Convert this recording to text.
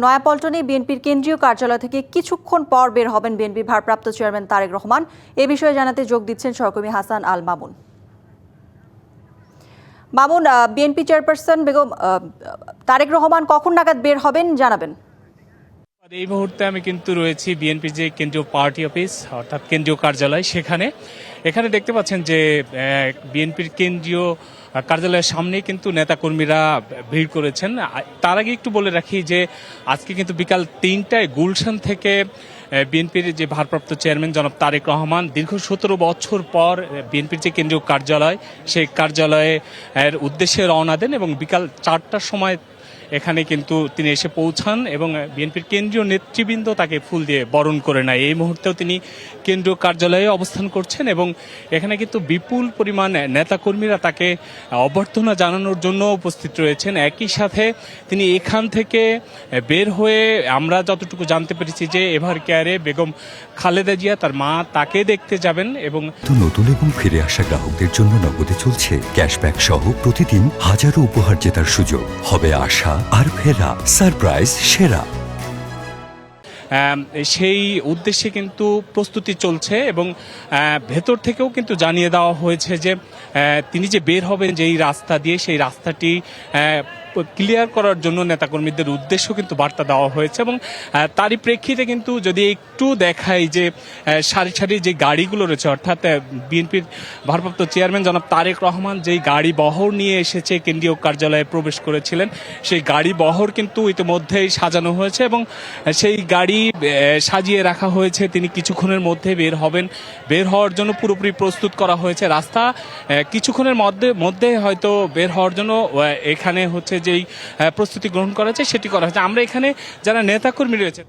নয়াপল্টনে বিএনপির কেন্দ্রীয় কার্যালয় থেকে কিছুক্ষণ পর বের হবেন বিএনপির ভারপ্রাপ্ত চেয়ারম্যান তারেক রহমান। এ বিষয়ে জানাতে যোগ দিচ্ছেন সহকর্মী হাসান আল মামুন। মামুন, বিএনপি চেয়ারপারসন বেগম তারেক রহমান কখন নাগাদ বের হবেন জানাবেন। এই মুহূর্তে আমি কিন্তু রয়েছি বিএনপির যে কেন্দ্রীয় পার্টি অফিস অর্থাৎ কেন্দ্রীয় কার্যালয় এখানে দেখতে পাচ্ছেন যে বিএনপির কেন্দ্রীয় কার্যালয়ের সামনে কিন্তু নেতাকর্মীরা ভিড় করেছেন। তার আগে একটু বলে রাখি যে আজকে কিন্তু বিকাল 3টায় গুলশান থেকে বিএনপির যে ভারপ্রাপ্ত চেয়ারম্যান জনাব তারেক রহমান দীর্ঘ 17 বছর পর বিএনপির যে কেন্দ্রীয় কার্যালয় সেই কার্যালয়ের উদ্দেশ্যে রওনা দেন এবং বিকাল 4টার সময় এখানে কিন্তু তিনি এসে পৌঁছান এবং বিএনপির কেন্দ্রীয় নেতৃবৃন্দ তাকে ফুল দিয়ে বরণ করে নেয়। এই মুহূর্তেও তিনি কেন্দ্রীয় কার্যালয়ে অবস্থান করছেন এবং এখানে কিন্তু বিপুল পরিমাণ নেতাকর্মীরা তাকে অভ্যর্থনা জানানোর জন্য উপস্থিত রয়েছেন। একই সাথে তিনি এখান থেকে বের হয়ে আমরা যতটুকু জানতে পেরেছি যে এভার কেয়ারে বেগম খালেদা জিয়া তার মা তাকে দেখতে যাবেন। এবং নতুন এবং ফিরে আসা গ্রাহকদের জন্য নগদে চলছে ক্যাশব্যাক সহ প্রতিদিন হাজারো উপহার জেতার সুযোগ। হবে আশা আর ফেরা, সারপ্রাইজ সেরা। সেই উদ্দেশ্যে কিন্তু প্রস্তুতি চলছে এবং ভেতর থেকেও কিন্তু জানিয়ে দেওয়া হয়েছে যে তিনি যে বের হবেন যেই রাস্তা দিয়ে সেই রাস্তাটি ক্লিয়ার করার জন্য নেতাকর্মীদের উদ্দেশ্য কিন্তু বার্তা দেওয়া হয়েছে। এবং তারই প্রেক্ষিতে কিন্তু যদি একটু দেখাই যে সারি সারি যে গাড়িগুলো রয়েছে অর্থাৎ বিএনপির ভারপ্রাপ্ত চেয়ারম্যান জনাব তারেক রহমান যেই গাড়ি বহর নিয়ে এসেছে কেন্দ্রীয় কার্যালয়ে প্রবেশ করেছিলেন সেই গাড়ি বহর কিন্তু ইতিমধ্যেই সাজানো হয়েছে এবং সেই গাড়ি সাজিয়ে রাখা হয়েছে। তিনি কিছুক্ষণের মধ্যে বের হবেন, বের হওয়ার জন্য পুরোপুরি প্রস্তুত করা হয়েছে। রাস্তা কিছুক্ষণের মধ্যে হয়তো বের হওয়ার জন্য এখানে হচ্ছে যেই প্রস্তুতি গ্রহণ করা হয়েছে সেটি করা হয়েছে। আমরা এখানে যারা নেতাকর্মী রয়েছে